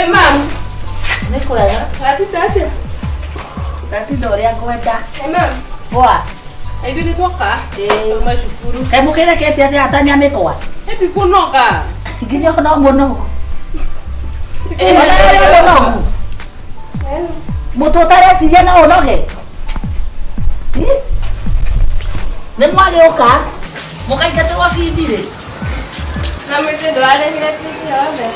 Mam. Nikolaya. Tati dore akwenda. Mam. Poa. Aidu toka. Mashukuru. Kai mukira kete ata nyame kwa. Eti kunoka. Tiginyo no mono. Moto tare si yana onoge. Ne mwage oka. Mukaita te wasi dire. Na mwete doare hira tiki hawe.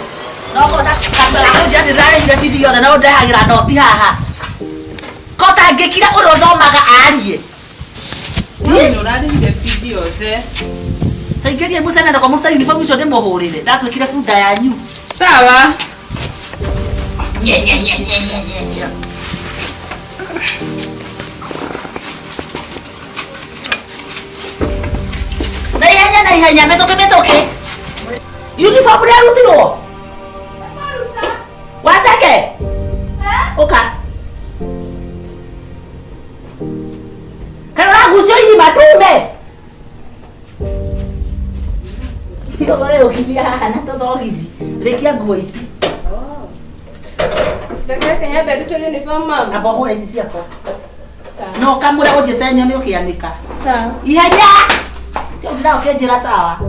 No kota kamera jadi rare hira video na oda hagira no ti haha. Kota ngekira uro thomaga arie. Ni rare hira video ze. Taigeri musana na kwa musta uniform icio ndimuhurire. Ndatwikire funda yanyu. Sawa. Nye. Na ihenya metoke. Uniform ya rutiro. Wasake. Oka. Kana gusio yi matume. Sio gore ukilia na todo hivi. Rekia nguo ici. Bebe kenya bedu tole uniform mama. Abo hore ici ciako. No kamura ujete nyame ukianika. Sawa. Ihenya. Tio ngira ukenjira sawa.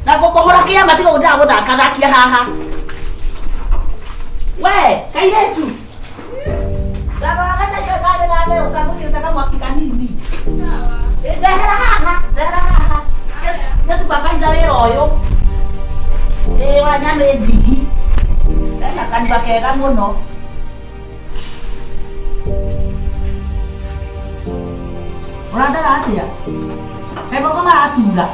Na gokohora kia matigo unda guthaka thakia haha. We, kairetu. Baba kasa jo kale na leo kamuti utaka mwaki kanini. Sawa. Ndehera haha. Yesu supervisor wero yo. Wanyame ndigi. Ena kanba kega muno. Urandara atia. Hebo kama atunga.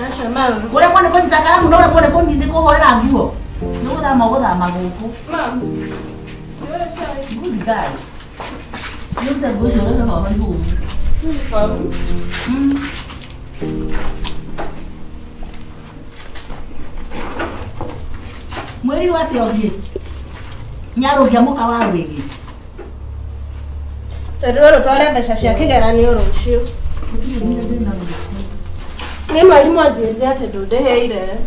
Asha mama. Ure pone ko jitakara muno ure pone ko ndinde ko horera nguo. Nuko da magoda maguku. Mama. Good guy. Look at bush ore no hori hu. Uniform. Mweri wate ogie. Nyaro gia muka wa wigi. Rero twale mbeca cia kigeranio rucio. Ni mwalimu ajire ate ndudeheire.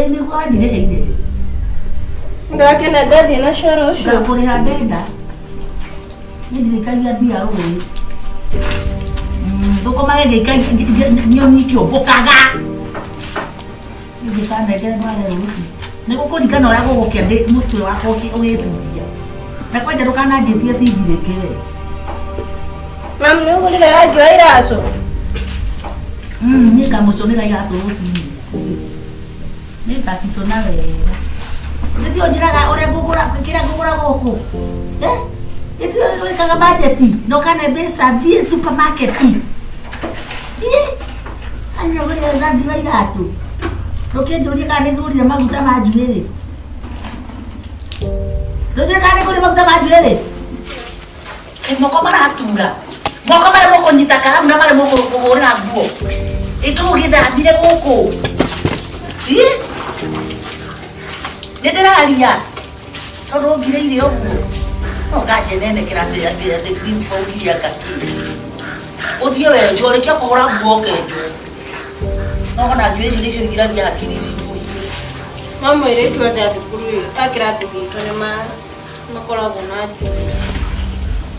Ni kwa ndireheire. Ndakena ndathi na coro ucio. Ndakuriha ndenda. Ni ndirikagia bia rugi. Ndoko mage gika nyoni kyo bokaga. Ni kana ndege male rugi. Ni gukurikana ora gugukende mutwe wako ugiciria. Na kwenda ndukana njitie cigireke. Mam ni ugurire rangi wa iratu. Ni kamuconera iratu rucinĩ. Ni tacicona wega. Nĩtio njĩraga ũrĩa ngũgũra kĩrĩa ngũgũra gũkũ. Nĩtio wĩkaga bajeti no kana mbeca thiĩ supermarket. Anyogorire rangi wa iratu. Ndũkĩnjũrie kana nĩngũrire maguta ma njuĩrĩ. Ndũkĩnjũrie kana nĩngũrire maguta ma njuĩrĩ. Moko maratura. Moko marĩa mũkũnyita karamu na marĩa mũkũhũrĩra nguo. Itũgĩthambire gũkũ. Nĩndĩraria. Tondũ ngire irio ũguo. No nganjenenekera ndĩra the principal ngiria ngaki. Ũthiĩ wenjwo rĩkia kũhũra nguo kenjwo. No ona njuĩrĩ icio nĩcio ngiragia hakiri citu. Mama iretu athe athukuru akirathi gitu nĩ makoragwo na njuĩrĩ.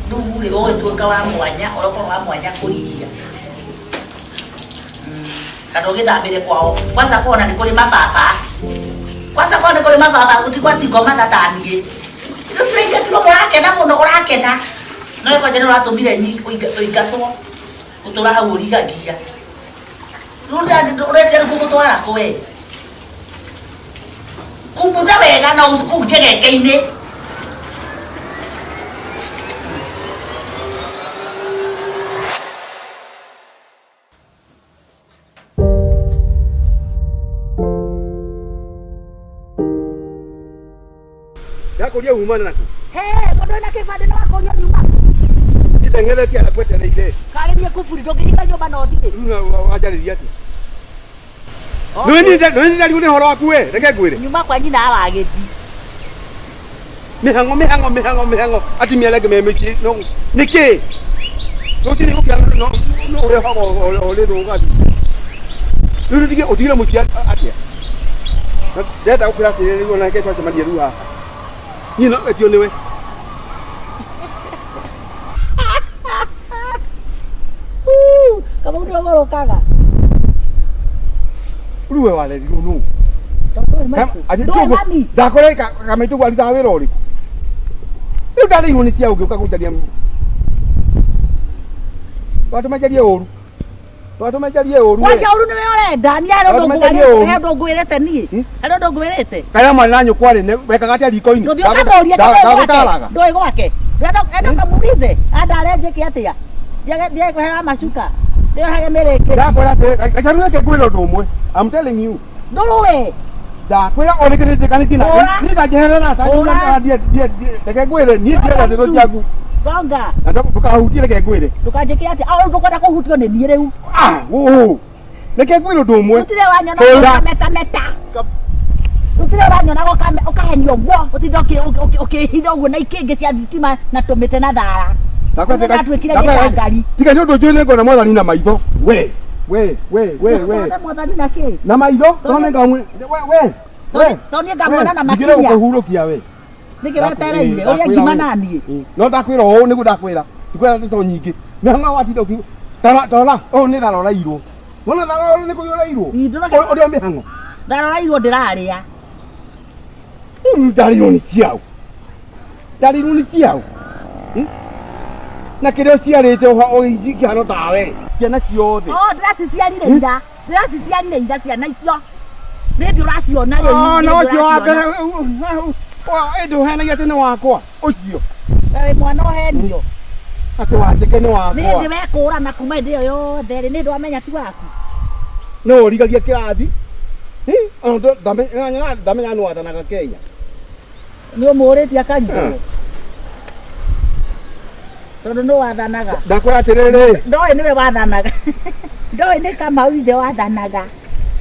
Ndugu rĩ ũgĩtuĩka wa mwanya ũrokorwo wa mwanya kũrigia. Kana ũgĩthambĩre kwao. Kwanza kuona nĩ kũrĩ mababa. Kwanza kuona nĩ kũrĩ mababa gũtigwa cingo matatanie. Tũtũrĩke tũro mũrakena mũno ũrakena. No ĩko njene ũratũmire ũingatwo. Ũtũra hau ũrigagia. Rũnda ũreciria gũgũtwara kwe. Kumbutha wega na kũnjegeke-inĩ. Yakuria umana naku. Kondo na kibande na wakoria nyuma. Itengeretie anakwetereire. Karĩrie kuburi ndũngĩringa nyũmba no thige. Rĩu wanjarĩria atĩa? Nĩ ndari ũrĩ horo waku we, reke ngwĩre. Nyuma kwa nyina awagĩthi. Mihango. Ati mielege memechi. No. Nikii. No tini kukia no ore hago ole do ngadi. Lulu dige otira mutia atia. Deta ukira tiri ngona ke kwa chamadi ruha. Nyino etio newe. Kamu udah ngoro kaga. Ruwe wale no. Ati tugo. Da kore ka me tugo alita wero ri. Yo dali ngoni cia uge ukakujalia. Watu majalie oru. Waja oru ni wewe ndani ya ndo ngwirete ni. Ndo ngwirete. Kaya mwana nanyu kwari ne weka gati aliko ini. Ndo kamoria kagutaraga. Ndo gwake. Ndo kamulize. Ada areje kiatia. Ndiye kwa mashuka. Ndio haya mereke. Da kwera te kacharuna ke kwelo domwe. I'm telling you. Ndoluwe. Da kwera one ke te kanitina. Ni da jehera na ta juna dia ke kwele ni dia da ndo jagu. Gonga. Anda tukahutire ke kwele. Tukajeke ati au ndukora kuhutio ni ni riu. Ne ke kwelo domwe. Utire wanyona meta. Utire wanyona gokame ukahenio gwo. Utidoke hitho gwo na ikingi cia thitima na tumite na thara. Tika ndio jole ngona mwathani na maitho. We. Mwathani na ki? Na maitho, tone ngamwe. We. Toni ngamona na makinya. Ngire ukuhurukia we. Niki wetereire, uria ngima nani. No ndakwira o nigu ndakwira. Tikwira to nyingi. Mehanga watindo ki. Tara. O ni tharora irwo. Wona tharora ni kuyora irwo. Odio mihango. Tharora irwo ndiraria. Ndari ni ciao. Na kire ciarite o ici kiano tawe. Ciana ciothe. Ndiraciarire ira ciana icio. Ni ndiraciona riu. No cio abere. Edo hena yate ni wakwa. Ucio. Wewe mwana ohenio. Ati wajeke ni wakwa. Ni ndiwekura na kuma ndio yothe ni ndwamenya tu waku. No rigagia kirathi. Ando damenya no atanaga Kenya. Ni umuriti akanyo. Tondu no wathanaga. Ndakwira atiriri. Ndoi niwe wathanaga. Ndoi ni kama uithe wathanaga.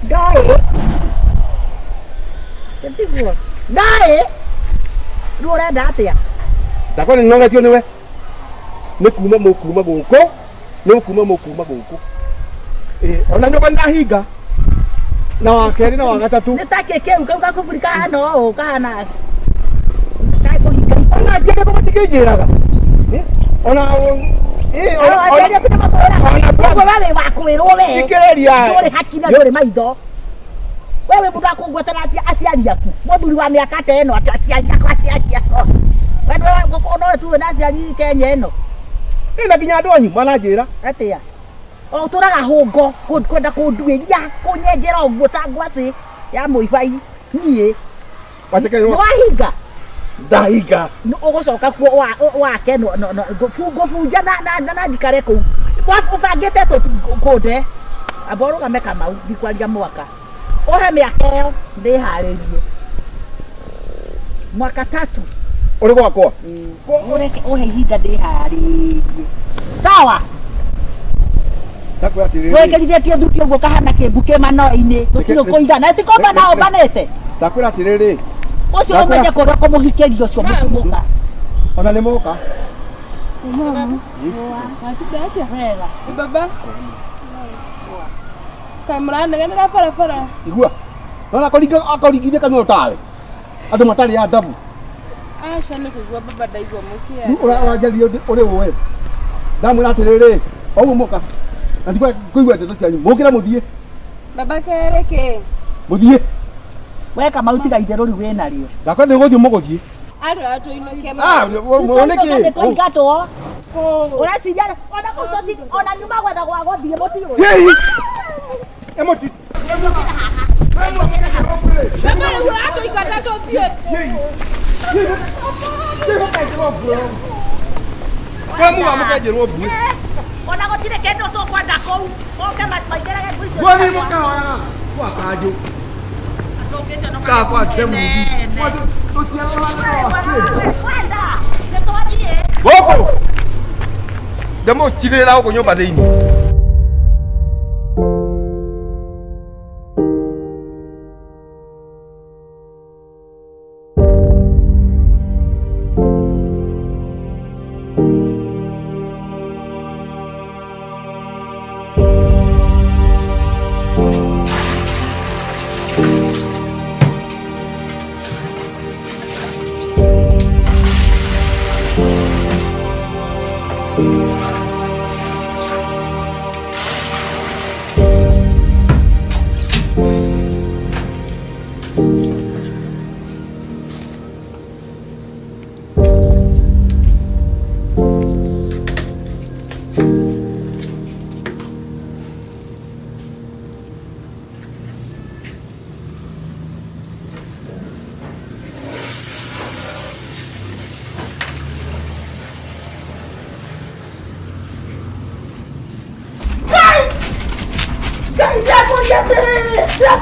Ndoi. Ndiguo. Ndoi. Ndurenda atia. Ndakwira nongetio niwe. Ni kuma guku. Ni kuma guku. Ona nyoba ndahinga. Na wakeri na wagatatu. Nitake keu kauka kufurika hano kana. Kai kuhinga. Ona jeke ko tikijiraga. Ona ona kuna makora. Wewe wakwirwo we. Ikireria. Ndore hakira ndore maitho. Wewe mundu akungwetera aciari aku. Muthuri wa miaka 10 ati aciari aku atiakia. Wewe ngokona tu na aciari Kenya ino. Ina kinya andu anyu mananjira. Atia. O turaga hungo kwenda kunduiria kunyenjera uguo ta ngwaci ya muibai nie. Wacheke wahinga. Ndahinga. Ugucoka kuo wake no funja na njikare kuu. Ubangite tu kunde. Aboro gameka mau ndikwaria mwaka. Ohe miaka iyo ndiharirie. Mwaka 3. Uri gwakwa? Ohe ihinda ndiharirie. Sawa. Ndakwira atiriri. Wekerithitie thuti uguo kahana kimbuke mano-ini. Gutiro kuigana. Etikomba nao banete. Ndakwira atiriri. Ucio umenye kuria kumuhikerio ucio mutumuka. Ona ni muka. Baba. Kamera ngenera para. Igua. Ona akorigithia kanua tawe. Andu matari ya adabu. Acha ni kugua baba ndaigua mukia. Urajaria uri we. Ndamwira atiriri. Ogu muka. Andikwa kuigua ndeto cianyu. Mukira muthie. Baba kereke. Muthie. Weka mautiga itherũ riu wĩna rĩo. Ndakwa nĩ gũthiĩ mũgũthiĩ. Andũ inokia muoneke. Tũingatwo. Ũreciria ona kũtũthi ona nyuma gwetha gwa gũthiĩ mũtirũ. Yei. Emoti. Baba rĩu andũ ikata tũthiĩ. Kamu amukajerwo bu. Ona gũtirĩ kĩndũ tũkwenda kũu. Oke maingĩrage ngũ icio. Gwani mũkawa. Kwa kanjũ. Kakwa temu. Goko. Demo chirira huko nyumba thĩinĩ.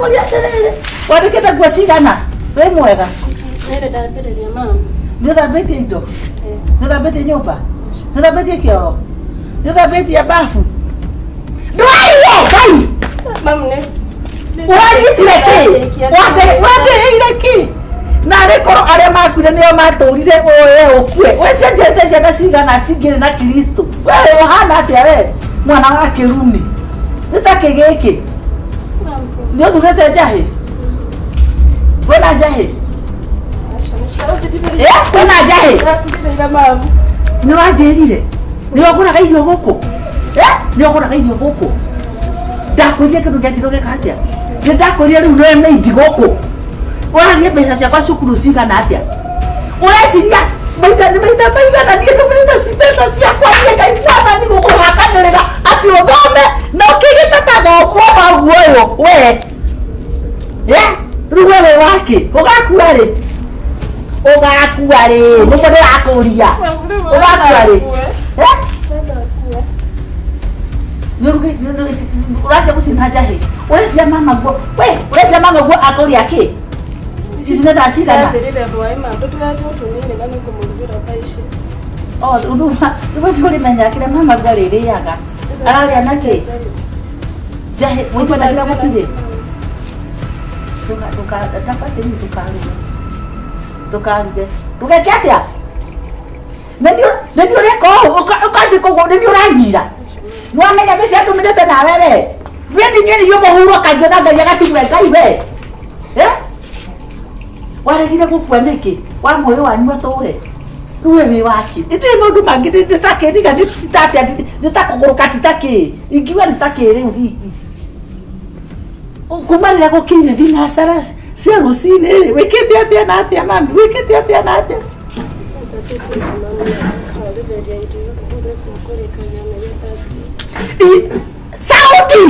ndakuria tere wandikite nguo cigana we mwega Nere ndambĩrĩria mama. nĩ ũthambĩtie indo nĩ ũthambĩtie nyũmba nĩ ũthambĩtie kĩoro nĩ ũthambĩtie bafu ndwaiye ngai Mama nĩ ũragitire kĩ wateheire kĩ narĩ korwo arĩa makuire nĩo matũrire we ũkue we cenjete ciana cigana cingĩrĩ na Kristo we ũhana atĩa we mwana wa kĩrumi nĩ ta kĩ gĩkĩ nĩ ũthurĩte njahĩ kwĩna njahĩ kwĩna njahĩ nĩ wanjĩrire nĩ ũgũraga irio gũkũ nĩ ũgũraga irio gũkũ ndakwĩrire kĩndũ gĩa thiro gĩka atĩa nĩ ndakwĩrire rĩu nĩ maidi gũkũ ũragia mbeca ciakwa cukuru cigana atĩa ũreciria maigana niĩ ndũmĩrĩte mbeca ciakwa niĩ Ngai mwathani gũkũhakanĩrĩra atĩ ũthome na ũkĩgĩtataga ũkuoga guoyo we rĩu we wĩ wakĩ ũgakua rĩ nĩguo ndĩrakũria ũgakua rĩ ũranjia gũtina njahĩ ũreciria mama guo ũreciria mama guo akũria kĩ cici nĩ ndacigana nĩũrĩmenya kĩrĩa mama guo arĩrĩaga ararĩa na kĩ njahĩ mũikwenda kĩrĩa gũtirĩ ndũkaruge ndũgeke atĩa nĩ ũreka ũũ ũkanjĩka ũguo nĩ ũranyira nĩwamenya mĩcia ndũmĩrĩte nawe we nĩniĩ mũhurũkagio na Ngai agatigwe Ngai we waregire gũkua nĩkĩ wa muoyo wanyu atũre rĩu we wĩ wakĩ itirĩ maũndũ mangĩ nĩtakĩriga nĩtakũgũrũka titakĩ ingiuga nĩtakĩ rĩu hihi kuma rĩrĩa gũkinyire thinacara cia rũcinĩ rĩ wĩkĩte atĩa na atĩa mami wĩkĩte atĩa na atĩa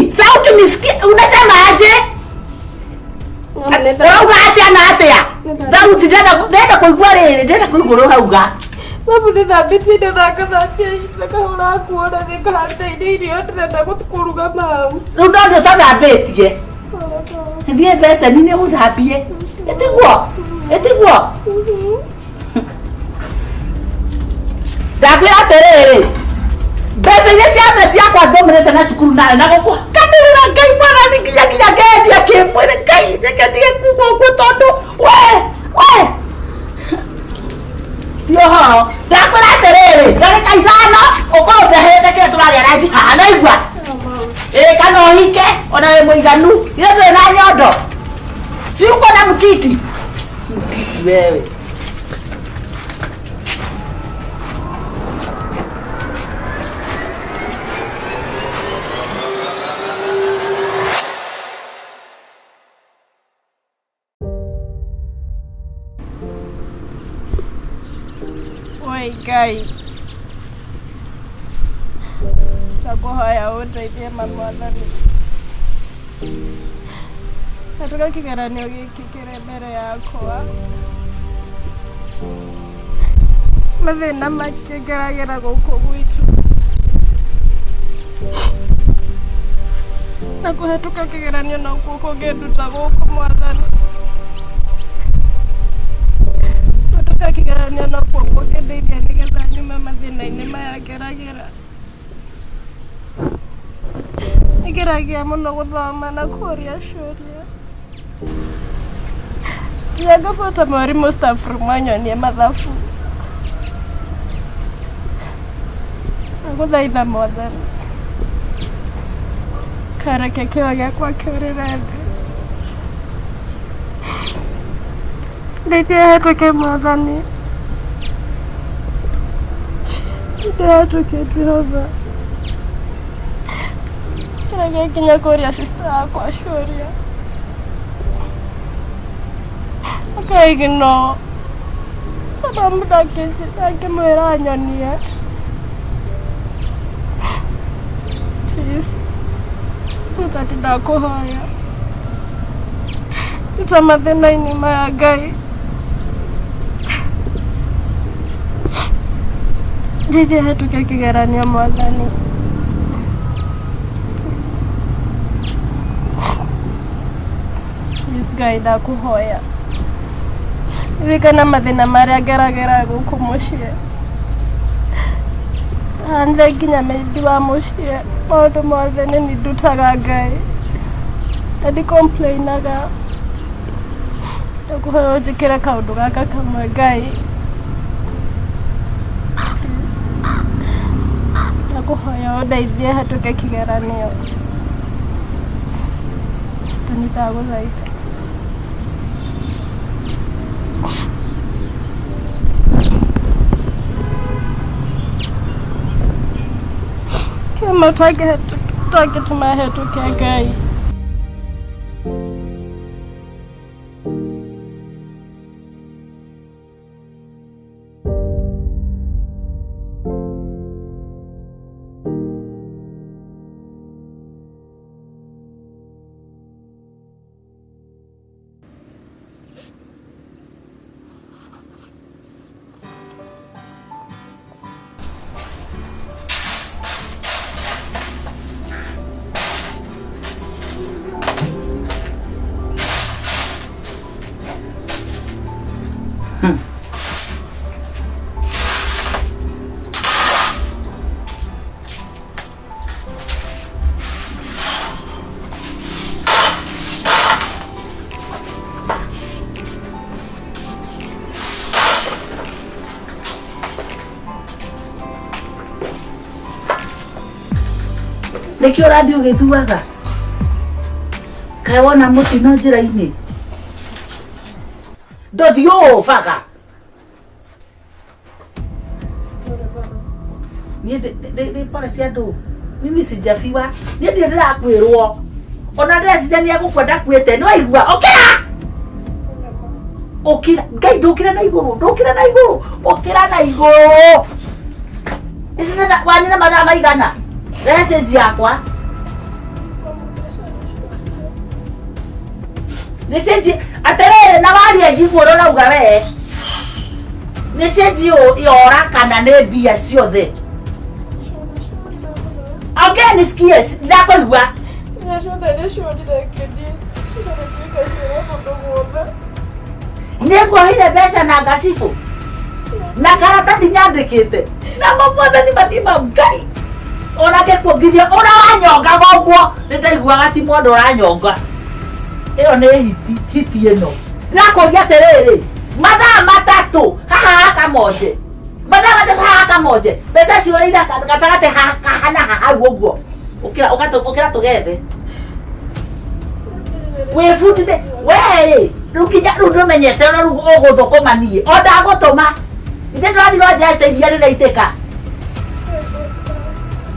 sauti nisikie unasema aje urauga atĩa na atĩa sauti ndenda kũigua rĩrĩ ndenda kũigua ũrauga Mama nĩthambĩtie indo na ngathambia indo kahũra nguo na nĩngahanda irio ndĩrenda kũruga mama rĩu no nĩ ũtathambĩtie thiĩ mbeceni-inĩ ũthambie ĩtiguo ndakwĩra atĩrĩrĩ mbeca iria ciothe ciakwa ndũmĩrĩte na cukuru narĩ na gũkũkanĩrĩra Ngai mwathani nginya ngendia kĩmwĩrĩ Ngai njekendige kuga ũguo tondũ we yoho ndakwĩra atĩrĩrĩ ndagĩka ithano ũkorwo ndehete kĩrĩa tũrarĩa ranji haha naigua kana ũhike ona wĩ mũiganu githĩ ndũrĩ na nyondo ciuko na mkiti wewe Oi Ngai ndakwĩhoya ũndeithie mwathani katika kĩgeranio gĩkĩ kĩrĩ mbere yakwa mathĩna maingĩ ngeragĩra gũkũ gwitũ na kũhetũka kĩgeranio nokuo kũngĩnduta gũkũ mwathani kũhetũka kĩgeranio nokuo kũngĩndeithia nĩgetha nyume mathĩna-inĩ maya ngeragĩra ngeragia mũno gũthoma na kũũria ciũria nginya ngabuata mwarimũ staff room anyonie mathabu ngũthaitha mwathani kareke kĩo gĩakwa kĩũrĩre thĩ ndeithia hetũke mwathani ndehetũke Jehova Rege kinya kũũria sister yakwa ciũria akaigno ndakĩmwĩra anyonie please tati ndakũhoya ruta mathĩna-inĩ maya Ngai ndeithia hetũke kĩgeranio mwathani Ngai ndakuhoya ririkana mathina maria ngeragera guku mucii handre nginya mendi wa mucii maundu mothe nini ndutaga Ngai tadi complainaga ndakuhoya njikire kaundu gaka kamwe Ngai ndakuhoya undeithie hatuke kigeranio nitaguthaitha kama tagituma hatuke Ngai Nikio radio githuaga kai wona mutino njira-ini ndothio faga ni pale ciandu mimi sijafiwa ni ndira kwirwo ona ndecirania gukwenda kwite ni waigua okira Ngai ndukira na iguru okira na iguru isina wanina mathaa maigana message yakwa message aterere na wali ajigoro rauga we message yora kana ne bia ciothe nisikie ndakoigua nĩngwohire mbeca na ngacibu na karatathi nyandĩkĩte na mamwathani mathima Ngai onake kuongithia ona wanyonga goguo nĩndaiguaga ti mũndũ ũranyonga ĩyo nĩ hiti ĩno ndĩrakũria atĩrĩrĩ mathaa matatũ haha kamonje mbeca ciũrĩire gatagatĩ haha na haha ũguo ũkĩra tũgethe wĩbundithe werĩ rĩu nĩũmenyete ona rĩu ũgũthũkũma niĩ o ndagũtũma ithe ndĩrathirwo njaĩte iria rĩraitĩka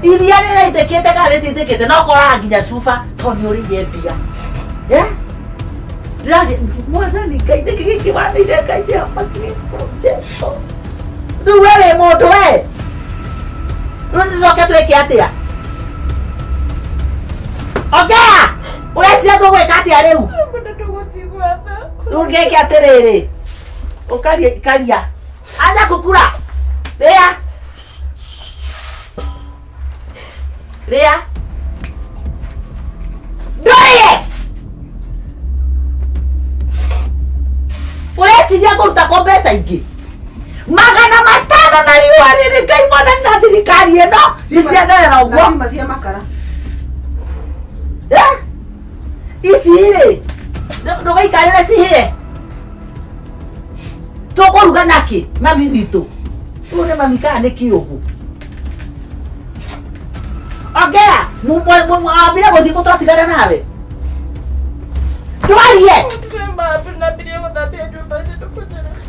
iria rĩraitĩkĩte kana rĩtitĩkĩte no koraga nginya cuba tondũ nĩũrĩire mbia ndĩrathi mwathani Ngai nĩkĩ gĩkĩ wanĩire Ngai Jehova Kristo Jesu rĩu we wĩ mũndũ we rĩu nĩcoke twĩke atĩa ongea ũreciria tũgwĩka atĩa rĩu rĩu ngĩke atĩrĩrĩ ũkaria acha kukura Ria ndoye ũreciria kũruta kwa mbeca ingĩ 500 na riũa rĩrĩ Ngai mwathani na thirikari ĩno nĩciatherera ũguo cia makara ici rĩ ndũgaikarĩre cihĩe tũkũruga nakĩ mami witũ ũyũ nĩ mami kana nĩ kĩũgũ ongea mwambire gũthiĩ gũtwatigana nawe twarie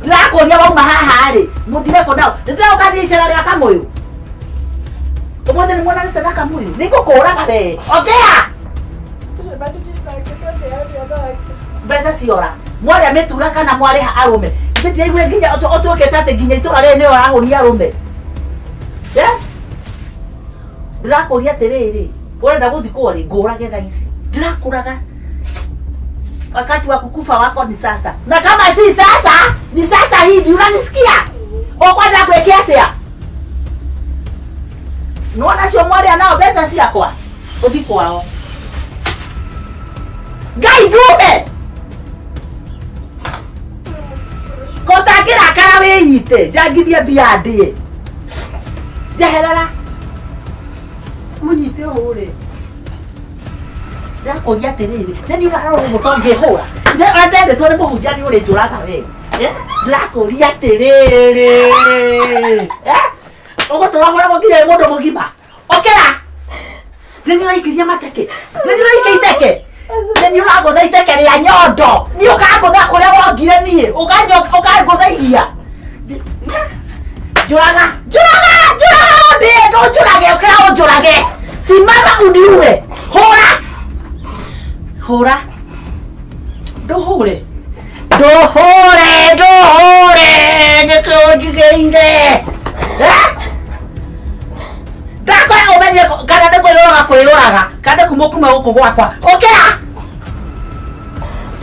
ndĩrakũria wauma haha rĩ mũthire kũ nao nĩndĩraũka icera rĩa kamũyũ ũmũthĩ nĩmuonanĩte na kamũyũ nĩngũkũraga we ongea mbeca ciora mwarĩa mĩtura kana mwarĩha arũme ndĩraigue nginya ũtuĩkĩte atĩ nginya itũra rĩrĩ nĩyo arahũnia arũme ndĩrakũria atĩrĩrĩ ũrenda gũthiĩ kũrĩ ngũrage thaa ici ndĩrakũraga wakati wa kukufa wako ni sasa na kama si sasa ni sasa hivi unanisikia ukwenda kuwekea atĩa nuona cio mwarĩa nao mbeca ciakwa ũthi kwao Ngai ndume Kotagira kana wiyite jangithia bia ndie. Jeherara. Munyite hore. Ndakuria atiriri. Nani urarora mutonge hora. Nde andende tore muhunjia ni uri njuraga we. Ndakuria atiriri. Ogo turahora mugira mundu mugima. Okera. Nani uraikiria mateke. Nani uraikiteke. Nani uragotha iteke ria nyondo. Ni ukagotha kuria wongire nie. Ukagotha ihia. Njuraga. Ndi ndo njurage okera njurage. Simama uniue. Hora. Ndohore. Nikujigeire. Ndakwa umenye kana kwĩroraga kana kumokuma guku gwakwa. Okera.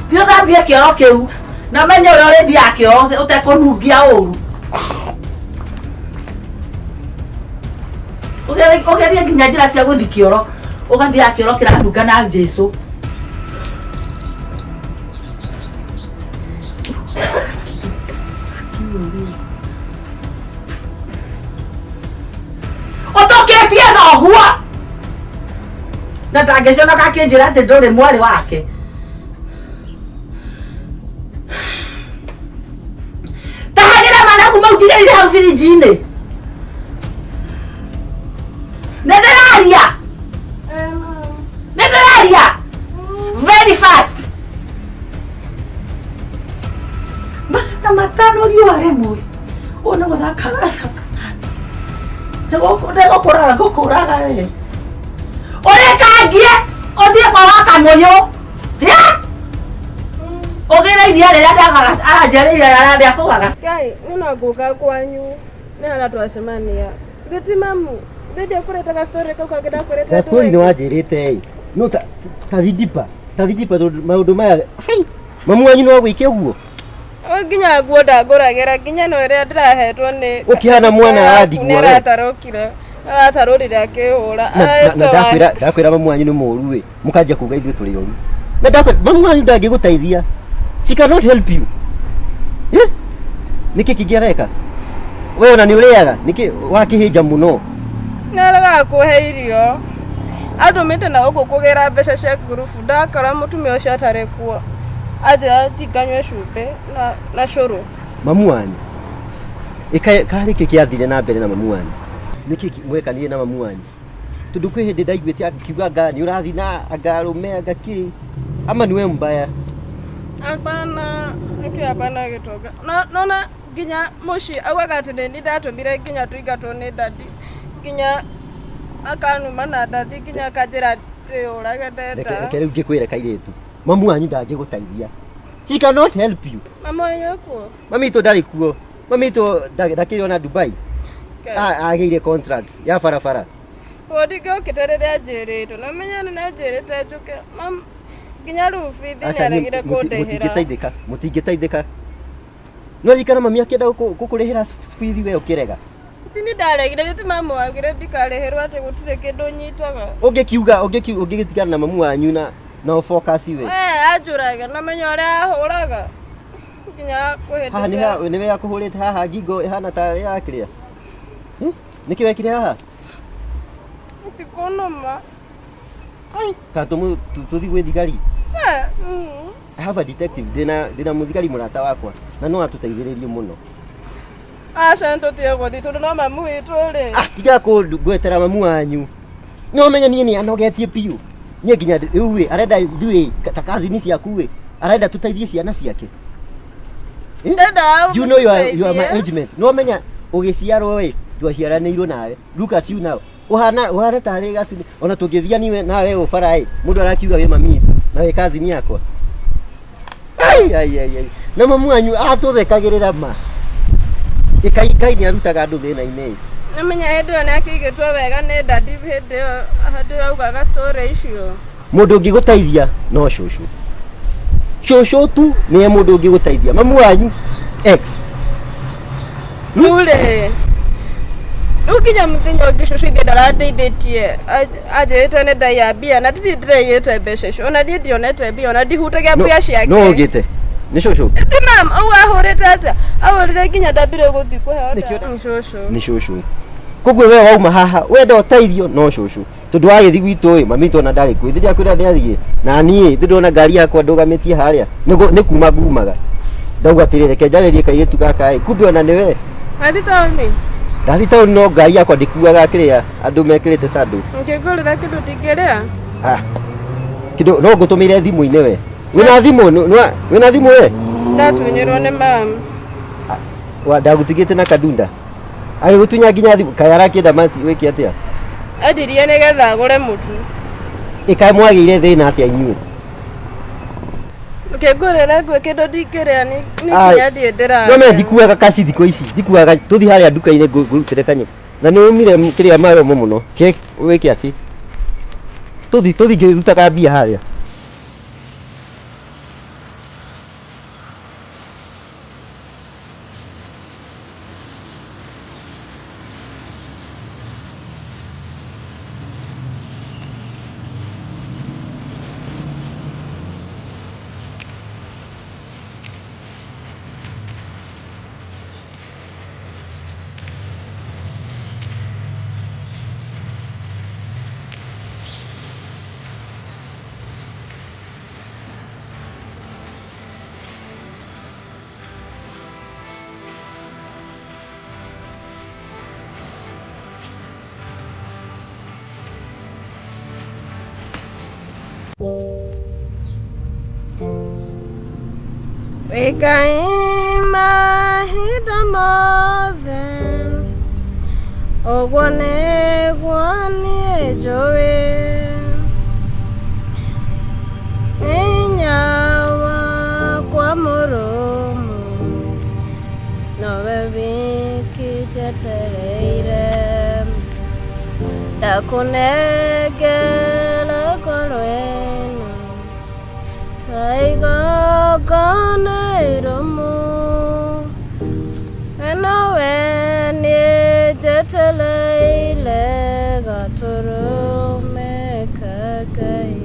Thio thambie kioro kiu. Na menye uria uri akio utekunungia uru. Ogeria nginya njira cia guthi kioro. Ugathia kioro kiranunga na Jesu. Otoketie thoguo. Na ndangĩciona gakĩnjĩra atĩ ndũrĩ mwarĩ wake. Tahagĩra managu mau njigaire hau birinji-inĩ. Nĩndĩraria. Very fast. Magana matano riũa rĩmwe. Ona gũthakaga. Ndegũkũraga ngũkũraga we. Ũrĩkangie ũthiĩ kwa Wakamũyũ. Ũgĩra iria rĩrĩa aranjĩrĩire ararĩa kũgaga. Ngai, nĩno ngũka kwanyu. Nĩ harĩa twacemania. Ngĩti mamu. Ndio kureta ka story kau kagenda kureta. Ka story ni wajirite. No tathidipa maundu maya. Hai. Mamu wanyu no gwike uguo. Nginya guoda ngoragera nginya no ria ndirahetwo ni. Ukihana mwana adigwo. Aratarurire akihura. Ndakwira mamu wanyu ni moru we. Mukanjia kuga ithuĩ tũrĩ oru. Na ndakwira mamu wanyu ndangĩgũteithia. She cannot help you. Niki kingĩareka? Wewe ona nĩ ũrĩaga? Niki wakĩhĩnja mũno? Naraga kuhe irio. Atumite na guku kugira mbeca cia ngurubu ndakora mutumia ucio atari kuo. Aja tikanywe cumbĩ na cũrũ. Mamu wanyu. Karĩ kĩathire na mbere na mamu wanyu. Niki mwekanire na mamu wanyu. Tondu kwĩ hĩndĩ ndaiguĩte akiuga anga nĩ ũrathi na angarume angaki. Ama niwe mbaya? Hapana, hapana gĩtonga. Nona nginya muci augaga atĩ nĩ ndatumire nginya tuingatwo nĩ dadi. Nginya akanuma na dadi nginya akanjĩra ndĩũrage ndenda. Reke rĩu ngĩkwĩre kairĩtu. Mamu wanyu ndangĩgũteithia. She cannot help you. Mama wanyu kuo? Mami witũ ndarĩ kuo. Mami witũ ndakĩrĩ ona Dubai. Agĩire contract ya barabara. Ndingĩokĩte rĩrĩa njĩrĩtwo. Na menya nĩ njĩrĩte njũke. Nginya rĩu bithi nĩaragire kũndĩhĩra. Mũtingĩteithĩka. No rikana mami akĩenda gũkũrĩhĩra bithi we ũkĩrega. Tini ndaregire gĩti mamu wagire ndikarĩhĩrwo atĩ gũtirĩ kĩndũ nyitaga. Ũngĩkiuga na mamu wanyu na focus we. Anjũraga na menya ũrĩa ahũraga. Nginya kũhĩndĩra. Haha nĩwe akũhũrĩte haha ngingo ĩhana ta ya kĩrĩa. Nĩkĩ wekire haha? Tikonoma. Ka tũthi gwĩ thigari. I have a detective ndĩna mũthigari mũrata wakwa na no atũteithĩrĩrie mũno. Aca ntũtige gũthiĩ tondũ no mamu witũ rĩ. Tiga kũngwetera mamu wanyu. No menya niĩ nĩ anogetie piũ. Niĩ nginya rĩu we arenda ithuĩ ta kazini ciaku we arenda tũteithie ciana ciake. You know you are my agent. No menya ũgĩciarwo we twaciaranĩirwo nawe. Look at you now. Uhana tarĩ gatuni. Ona tũngĩthia niwe nawe ũbara mũndũ arakiuga we mami witũ na we kazini yakwa. Ai. Na mamu wanyu atũthekagĩrĩra ma. Ngai nĩ arutaga andũ thĩna-inĩ. Na menya hĩndĩ ĩyo nĩakĩigĩtwo wega nĩ dadi hĩndĩ ĩyo augaga story icio. Mũndũ ũngĩgũteithia no cũcũ. Cũcũ tu nĩ mũndũ ũngĩgũteithia. Mamu wanyu X. Mure. Ukinya mũthenya ũngĩ cũcũ ithe ndarandeithĩtie. Anjĩrĩte nĩ ndaiya mbia na ndiraiyĩte mbeca icio. Ona ndiĩ ndionete mbia ona ndihutagia mbia ciake. No ũgĩte. Ni shosho. Ti mam, au ahorete ata. Ahorete kinya ndambire guthi kuheo. Ni shosho. Ni shosho. Kogwe we wauma haha, we ndo teithio no shosho. Tondu wagithi gwitu ĩ mami tona ndari kwi thiria kwira ni athie. Na niĩ ndona ngari yakwa ndũgamĩtie harĩa. Nĩ kuma ngumaga. Ndauga atirĩrĩ kenjarĩrie kairĩtu gaka ĩ kumbe ona nĩwe. Athi taoni. Ndathi taoni no ngari yakwa ndĩkuaga kĩrĩa andũ mekĩrĩte sandũ. Ngĩgũrĩra kĩndũ ndingĩrĩa. Kĩndũ no ngũtũmĩre thimũ-inĩ we. Wĩna thimũ we? Ndatunyĩrwo nĩ mam. Ndagutigĩte na kadunda. Agĩgũtunya nginya thimũ kaya arakĩenda manci wĩke atĩa? Endirie nĩgetha agũre mũtu. Ĩkaĩ mwagĩire thĩna atĩa inyuĩ? Ngĩgũrĩra ngwe kĩndũ ndingĩrĩa nĩ nginya ndiĩ ndĩrarĩa. No ndikuaga kaci thikũ ici, ndikuaga tũthi harĩa nduka-inĩ ngũrutĩre kanyũ. Na nĩ umire kĩrĩa maromo mũno. Wĩke atĩ? Tũthi ngĩrutaga mbia harĩa. Wekaima hita mothe Ogwane gwani ejowe Ninyawa kwa murumu Nowe viki jetereire Dakunegela kolweno Taiga gana iromu Enowe ni jeteleile Gaturu mekagai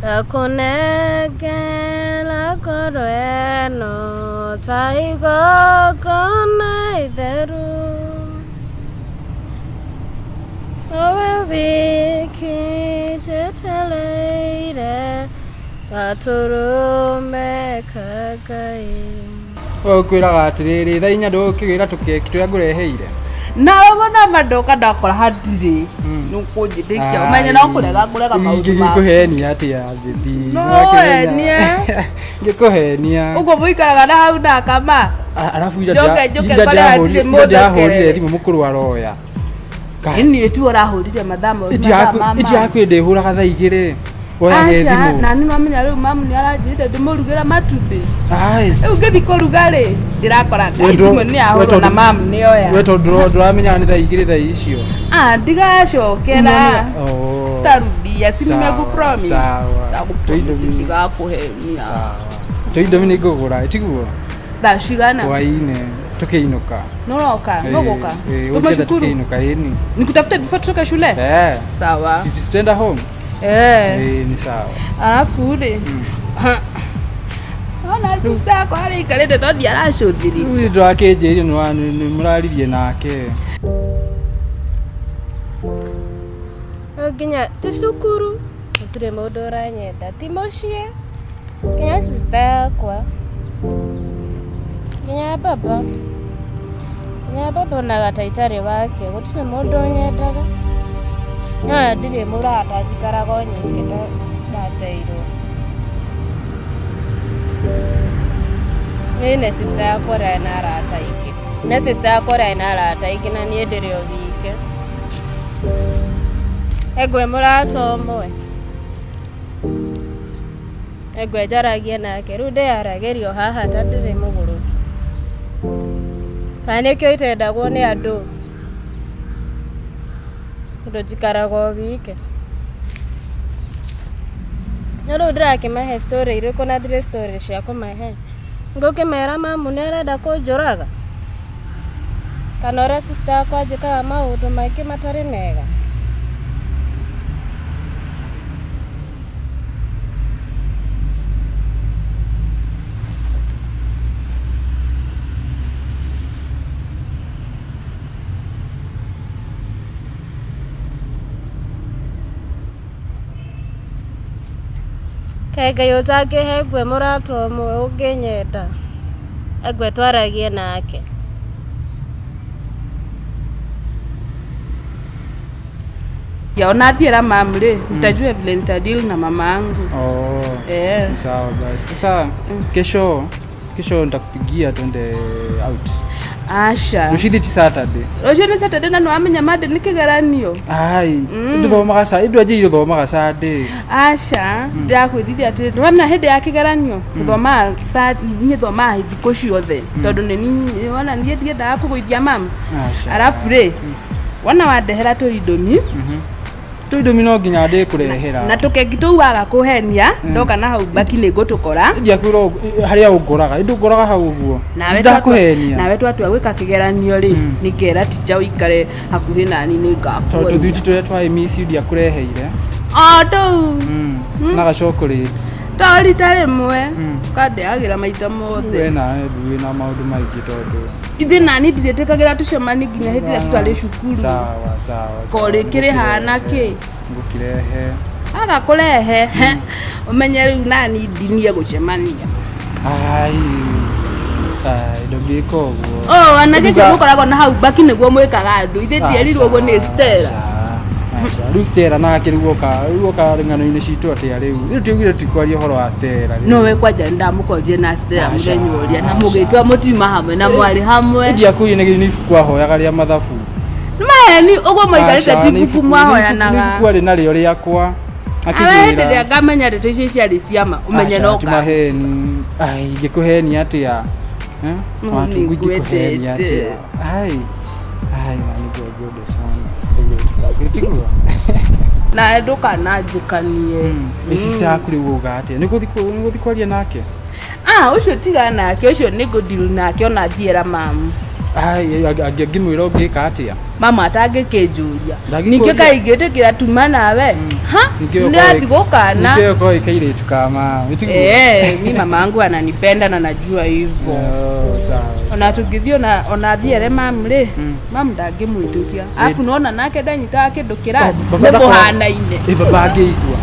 Dakunegela kolweno Taiga gana itheru Owe viki jetereire Gaturu mekagai Kwĩraga atirĩrĩ thaa inya ndũkĩgĩra tũkeki tũrĩa ngũreheire. Na wona madoka ndakora hatirĩ nũkũnjĩtĩkia ũmenye no kũrega maũndũ maku. Ngĩkũhenia atĩa thithi. No henia. Ngĩkũhenia. Ũguo mũikaraga na hau na kama. Arabu njoke kore hatirĩ mũndũ ndahũrire thimũ mũkũrũ aroya. Ini tu ũrahũrire mathamo. Itiakwi ndĩhũraga thaa igĩrĩ. Woyage thimũ. Na nĩ wamenya rĩu mamu nĩ aranjĩrĩte ndĩmũrugĩra matumbĩ. Rĩu ngĩthiĩ kũruga rĩ ndĩrakora thimũ nĩ yahũrwo na mamu nĩ oya. We tondũ ndũramenya nĩ thaa igĩrĩ thaa icio. Ndigacokera. Sitarudia si nimekupromise. Ndigakũhenia. Tũindo nĩ ngũgũra tiguo. Thaa cigana? Hwaĩ-inĩ tukĩinũka. Noroka, nogoka. Tumeshukuru. Tukĩinũka yeni. Nikutafute before tutoke shule? Sawa. Si tutaenda home? Ni sawa. Alafu ule. Ona sister yako hali ikalete todi aracũthiri. Uyu ndo akenjĩrio nĩ mũraririe nake. Nginya ti cukuru gũtirĩ mũndũ ũranyenda ti mũciĩ nginya sister yakwa nginya baba na gataitarĩ wake gũtirĩ mũndũ ũnyendaga no ndirĩ mũrata njikaraga o nyike ndateirwo nĩ sister yakwa ũrĩa na arata aingĩ na sister yakwa ũrĩa na arata aingĩ na niĩ ndĩrĩ o wike Egwe mũrata ũmwe Egwe njaragia nake rĩu ndĩyaragerio haha ta ndĩrĩ mũgũrũki kana nĩkĩo itendagwo nĩ andũ ũndũ njikaraga o wike no rĩu ndĩrakĩmahe story irĩkũ na ndirĩ story cia kũmahe ngũkĩmera mamu nĩ arenda kũnjũraga kana ũrĩa sister yakwa njĩkaga maũndũ maingĩ matarĩ mega. Ngai ũtangĩhe ngwe mũrata ũmwe ũngĩnyenda ngwe twaragie nake. Ya unathiera mamre, nitajua vile nitadeal na mama yangu. Sawa basi. Sasa kesho nitakupigia twende out. Asha. Ushidi Saturday. Ojo ni Saturday na wamenya made nikigeranio. Ai, nduthomaga sa, idwaje nduthomaga Saturday. Asha, ndakwithithia ati wana hede ya kigeranio. Kuthoma sa nyithoma thikũ ciothe. Tondu ni wana nie ndienda kũgũithia mama. Asha. Arafu re wana wandehera tu idomi. Tuidomi no nginya ndĩ kurehera. Na tukengi tuaga kuhenia ndoka na hau baki nĩ ngũtũkora. Ndia kwĩrwo harĩa ũngũraga, ndũngũraga hau ũguo. Ndakuhenia. Nawe twatua gwĩka kĩgeranio rĩ, nĩkera tija ũikare hakuhĩ nani nĩ ngakuonia. Tondũ thuiti tũrĩa twa miss ndia kũreheire. Tu. Na ga chocolate. Tori tare mwe. Kandeagira maita mothe. We na na maũndũ maingĩ tondũ ithe nani ndithĩtĩkagĩra tucemani nginya hĩndĩ ĩrĩa tũtarĩ cukuru. Sawa. Korĩ kĩrĩ hana kĩ? Ngũkirehe. Aga kũrehe. Ũmenye rĩu nani ndinie gũcemania. Ndũngĩka ũguo. Anake cio mũkoragwo na hau baki nĩguo mwĩkaga andũ. Ithe ndierirwo ũguo nĩ Stella. Rĩu Stella nake rĩu oka ng'ano-inĩ citũ atĩa rĩu tiugire tikwaria ũhoro wa Stella. No we kwanja ndamũkorie na Stella mũthenya ũrĩa na mũgĩtwa mũtima hamwe na mwari hamwe. Ndia kũi nĩ ibuku ahoyaga rĩa mathabu. Ni ũguo mũikarĩte ti ibuku mwahoyanaga. Ibuku arĩ narĩo rĩakwa. Awe hĩndĩ ngamenya ndeto icio ciarĩ ciama ũmenye no ka. Ngĩkũhenia atĩa? Watu ngĩkũhenia atĩa? Mani ngũngũnde sana. Na nduka na njikanie. Sister yaku rĩu uga atĩa? Nĩgũthi kwaria nake? Ũcio tiga nake, ũcio nĩ ngũdeal nake ona thiera mamu. Angĩmwĩra ũngĩka atĩa? Mama atangĩkĩnjũria. Ningĩ kaingĩtĩkĩra tuma nawe. Nĩathi gũkana. Ningĩ ko ikairĩtu kama. Mimi mama yangu ananipenda na najua hivyo. Sawa. Ona tungithio ona thiere mamu rĩ, mamu ndangĩmwĩtĩkia. Afu nona nake ndanyitaga kĩndũ kĩrathi. Mũhanaine. Baba angĩigua.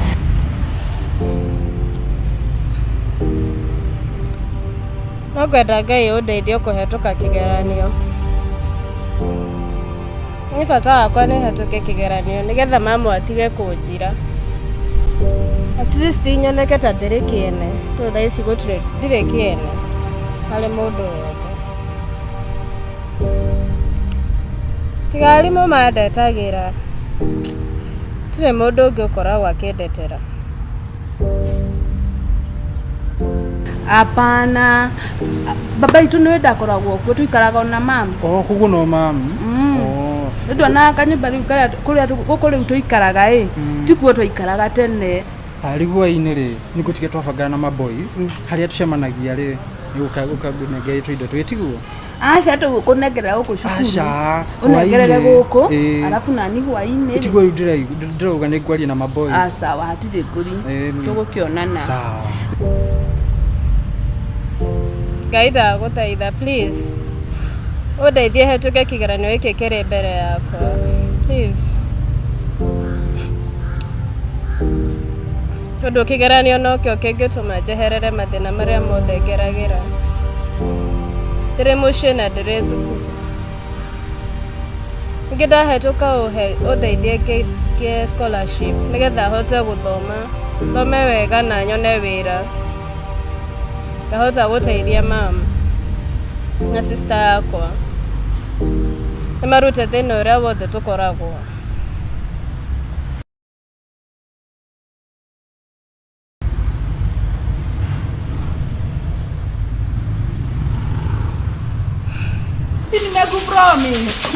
No kwenda Ngai ũndeithie kũhetũka kĩgeranio. Nĩ bata wakwa nĩ hetũke kĩgeranio nĩgetha mamu atige kũnjira. At least nyoneke ta ndĩrĩ kĩene. Tondũ thaa ici ndirĩ kĩene harĩ mũndũ wothe. Tiga arimũ mandetagĩra. Tũrĩ mũndũ ũngĩ ũkoragwo akĩndetera. Apana. Baba itu nĩ ndakoragwo kuo tuikaraga na mama. Kuguo no mama. Ndio na kanyumba kũrĩa gũkũ rĩu tuikaraga tikuo twaikaraga tene. Rĩguo-inĩ rĩ nĩngũtige twabangana na maboys harĩa tucemanagia rĩ ũkanengera indo twĩtiguo. Aca tũgũkũnengerera gũkũ cukuru. Ũnengerere gũkũ arafu nani hwainĩ. Tiguo ndĩrauga nĩngwaria na maboys. Sawa hatirĩ ngũri. Tũgũkĩonana. Sawa. Ngai ndagũthaitha please. Ũndeithie hetũke kĩgeranio gĩkĩ kĩrĩ mbere yakwa. Please. Tondũ kĩgeranio nokĩo kĩngĩtũma njeherere mathĩna marĩa mothe ngeragĩra. Ndĩrĩ mũciĩ na ndĩrĩ thukuru. Ningĩ ndahetũka ũndeithie ngĩe scholarship nĩgetha hote gũthoma. Thome wega na nyone wĩra. Ndahota gũteithia mama na sister yakwa. Nĩmarute thĩna ũrĩa wothe tũkoragwo. Nimekupromise.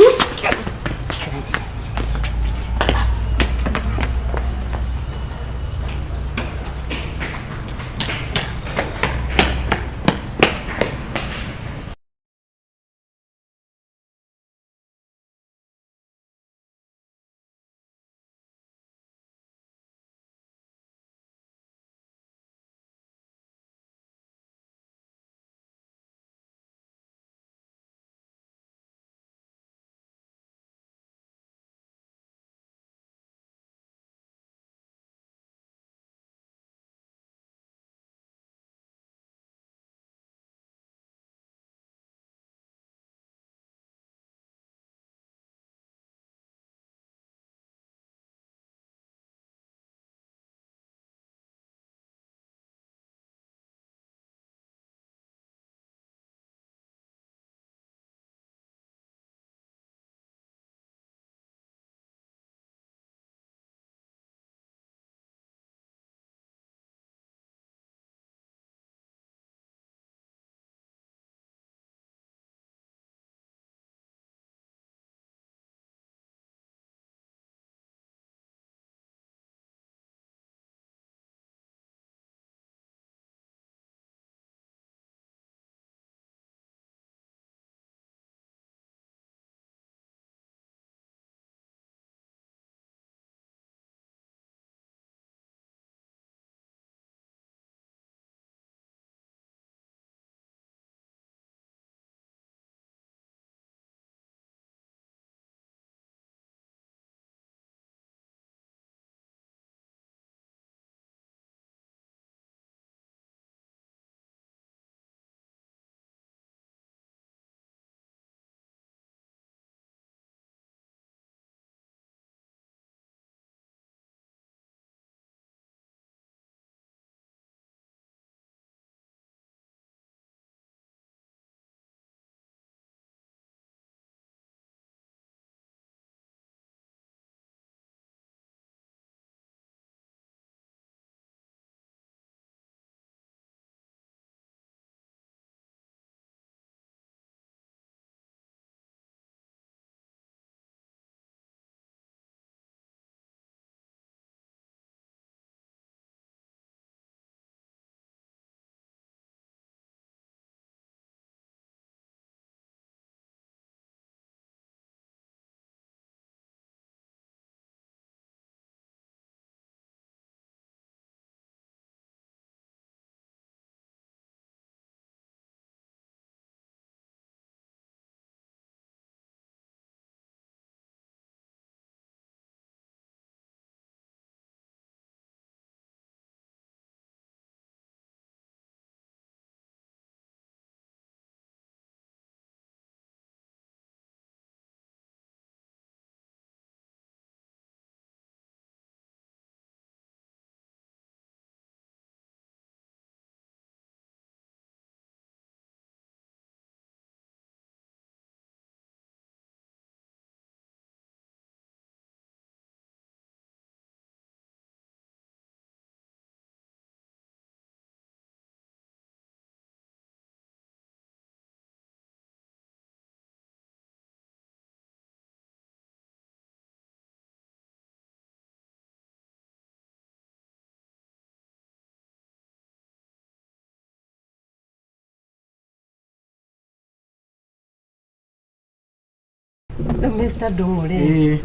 No Mr. Dongore.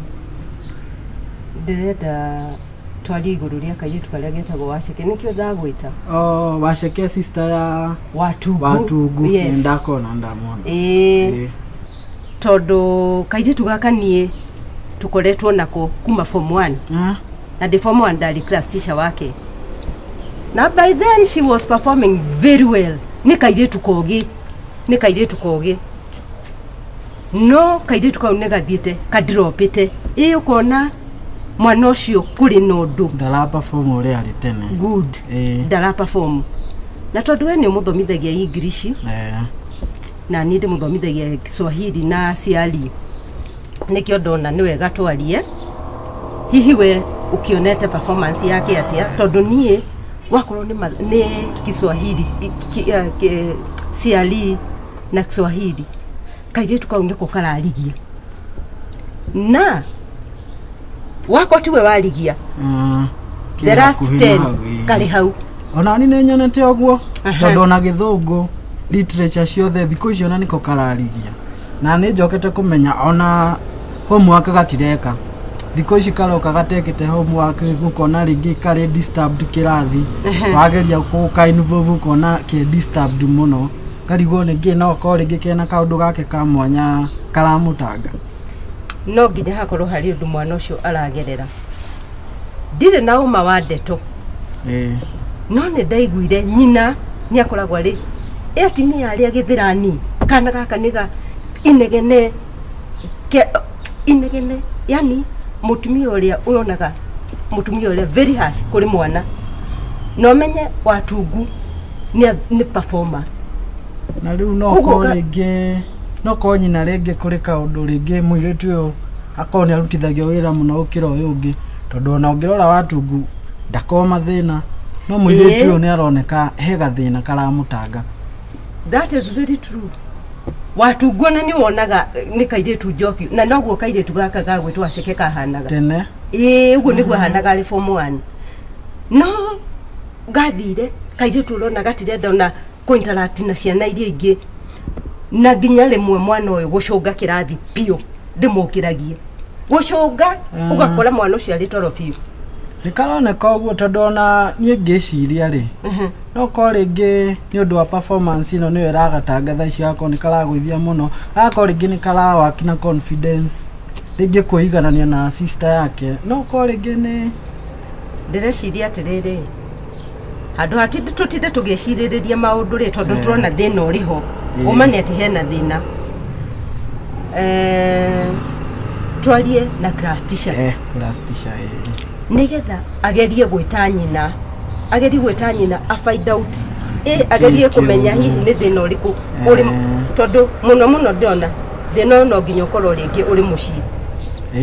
Ndirenda twari iguru ria kaitu karia getagwo Waceke nikio ndagwita. Waceke sister ya Watugu. Yes. Ndakona ndamona. Tondu kaitu gaka nie tukoretwo nako kuma form 1. Na the form 1 ndari class teacher wake. Na by then she was performing very well. Ni kaitu kogi. No kaitu kau negathiete kadropite. Ukona mwana ucio kuri nondu ndara perform uri ari tene. Good. Ndara perform. Na tondu we ni muthomithagia English. Na ni ndi muthomithagia Kiswahili na ciari. Nikio ndona ni wega twarie. Hihi we ukionete performance yake atia tondu nie wakorwo ni Kiswahili ciari na Kiswahili kaitu kau ndiko kararigia na wako tiwe warigia the last 10 kari hau ona ni nyonete ogwo tondu ona Githungu literature ciothe thiko icio na niko kararigia na ni njokete kumenya ona homework gatireka thiko ici karoka gatekete homework gukona ringi kare disturbed kirathi wageria kuka involve kona ke disturbed muno karigo ningi no ko ringi kena kaundu gake ka mwanya karamutanga no nginya hakorwo hari undu mwana ucio aragerera ndire na uma wa ndeto no ni ndaiguire nyina ni akoragwo ri atimia aria githirani kana gaka niga inegene yani mutumia uria uyonaga mutumia uria very harsh kuri mwana no menye Watugu ni performer na riu no ko ringi no ko nyina ringi kuri kaundu ringi muiretu yo akoni arutithagio wira muno ukira uyu ungi tondu ona ungirora Watugu ndakoma thina no muiretu yo ni aroneka he gathina karamutanga. That is very true. Watugu na ni wonaga ni kairetu jofi na noguo kairetu gaka gagwitwo Waceke kahanaga tene uguo niguo hanaga ari form 1 no gathire kairetu rona gatirenda ona interact na ciana iria ingi na nginya rimwe mwana uyu gucunga kirathi pio ndimukiragie gucunga ugakora mwana ucio ari toro pio nikaroneka uguo tondu ona nie ngiciria ri no ko ringi ni undu wa performance ino niwe ragatanga thaa icio ako ni karagwithia muno ako ringi ni karawaki na confidence ringi kuiganania na sister yake no ko ringi ni ndireciria atiriri andu hatinde tutinde tugiciririria maundu ri tondu turona thina uriho umane ati hena thina twarie na class teacher nigetha agerie gwita nyina a find out agerie kumenya hihi ni thina uriku uri tondu muno ndona thina no nginya ukorwo ringi uri mucii